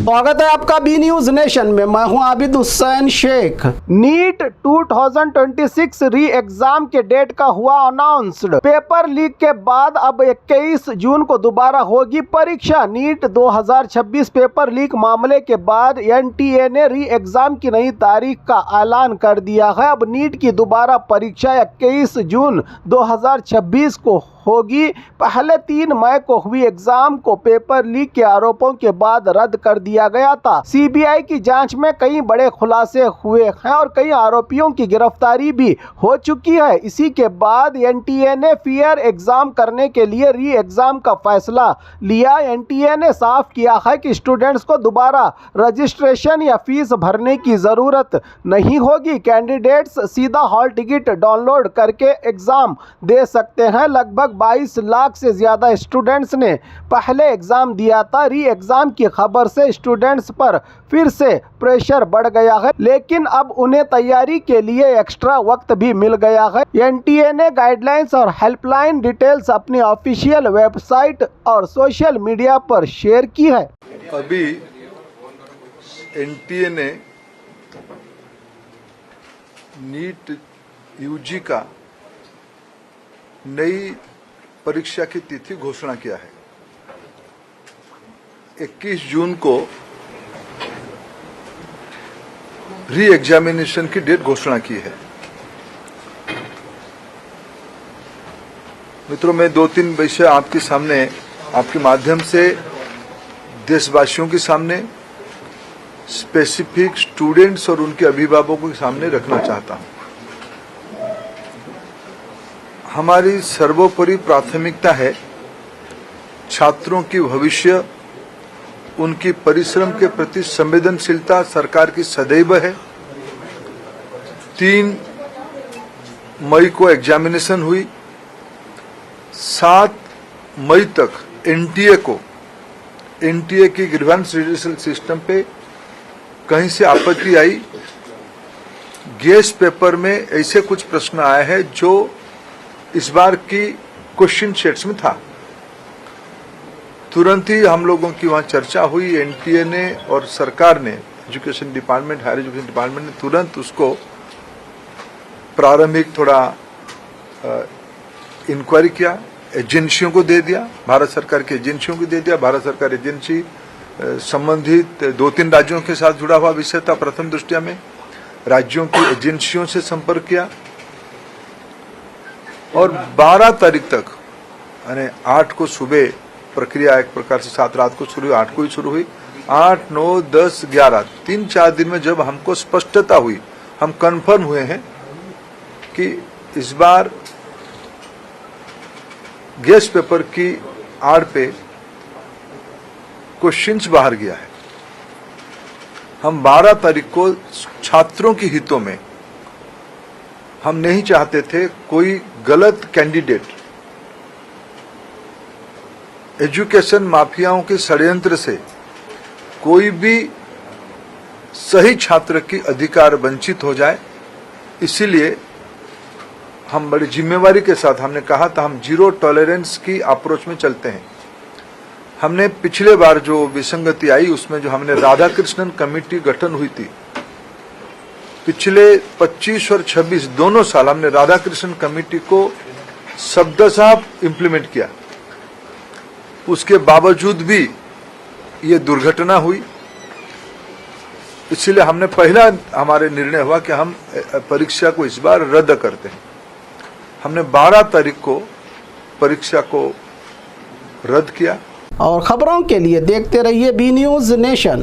स्वागत है आपका बी न्यूज नेशन में। मैं हूं आबिद हुसैन शेख। नीट 2026 री एग्जाम के डेट का हुआ अनाउंस्ड। पेपर लीक के बाद अब 21 जून को दोबारा होगी परीक्षा। नीट 2026 पेपर लीक मामले के बाद एनटीए ने री एग्जाम की नई तारीख का ऐलान कर दिया है। अब नीट की दोबारा परीक्षा 21 जून 2026 को होगी। पहले 3 मई को हुई एग्जाम को पेपर लीक के आरोपों के बाद रद्द कर दिया गया था। सीबीआई की जांच में कई बड़े खुलासे हुए हैं और कई आरोपियों की गिरफ्तारी भी हो चुकी है। इसी के बाद एनटीए ने फेयर एग्जाम करने के लिए री एग्जाम का फैसला लिया। एनटीए ने साफ किया है कि स्टूडेंट्स को दोबारा रजिस्ट्रेशन या फीस भरने की जरूरत नहीं होगी। कैंडिडेट्स सीधा हॉल टिकट डाउनलोड करके एग्जाम दे सकते हैं। लगभग 22 लाख से ज्यादा स्टूडेंट्स ने पहले एग्जाम दिया था। री एग्जाम की खबर से स्टूडेंट्स पर फिर से प्रेशर बढ़ गया है, लेकिन अब उन्हें तैयारी के लिए एक्स्ट्रा वक्त भी मिल गया है। एनटीए ने गाइडलाइंस और हेल्पलाइन डिटेल्स अपनी ऑफिशियल वेबसाइट और सोशल मीडिया पर शेयर की है। अभी एनटीए ने नीट यूजी का नई परीक्षा की तिथि घोषणा किया है। 21 जून को री एग्जामिनेशन की डेट घोषणा की है। मित्रों, मैं 2-3 विषय आपके सामने, आपके माध्यम से देशवासियों के सामने, स्पेसिफिक स्टूडेंट्स और उनके अभिभावकों के सामने रखना चाहता हूं। हमारी सर्वोपरि प्राथमिकता है छात्रों की भविष्य, उनकी परिश्रम के प्रति संवेदनशीलता सरकार की सदैव है। 3 मई को एग्जामिनेशन हुई। 7 मई तक एनटीए की ग्रीवेंस रिड्यूसल सिस्टम पे कहीं से आपत्ति आई। गेस्ट पेपर में ऐसे कुछ प्रश्न आए हैं जो इस बार की क्वेश्चन सेट्स में था। तुरंत ही हम लोगों की वहां चर्चा हुई। एनटीए ने और सरकार ने, education department, higher education department ने तुरंत उसको प्रारंभिक थोड़ा इंक्वायरी किया, एजेंसियों को दे दिया, भारत सरकार की एजेंसियों को दे दिया। भारत सरकार एजेंसी संबंधित 2-3 राज्यों के साथ जुड़ा हुआ विषय था। प्रथम दृष्टया में राज्यों की एजेंसियों से संपर्क किया और 12 तारीख तक, यानी 8 को सुबह प्रक्रिया एक प्रकार से 7 रात को शुरू हुई, 8 को ही शुरू हुई। 8, 9, 10, 11 3-4 दिन में जब हमको स्पष्टता हुई, हम कंफर्म हुए हैं कि इस बार गेस्ट पेपर की आड़ पे क्वेश्चंस बाहर गया है। हम 12 तारीख को छात्रों के हितों में, हम नहीं चाहते थे कोई गलत कैंडिडेट एजुकेशन माफियाओं के षड्यंत्र से कोई भी सही छात्र की अधिकार वंचित हो जाए। इसीलिए हम बड़ी जिम्मेवारी के साथ, हमने कहा था हम जीरो टॉलरेंस की अप्रोच में चलते हैं। हमने पिछले बार जो विसंगति आई उसमें जो हमने राधाकृष्णन कमेटी गठन हुई थी, पिछले 25 और 26 दोनों साल हमने राधाकृष्णन कमेटी को शब्दशः इम्प्लीमेंट किया। उसके बावजूद भी ये दुर्घटना हुई। इसलिए हमने पहला हमारे निर्णय हुआ कि हम परीक्षा को इस बार रद्द करते हैं। हमने 12 तारीख को परीक्षा को रद्द किया। और खबरों के लिए देखते रहिए बी न्यूज नेशन।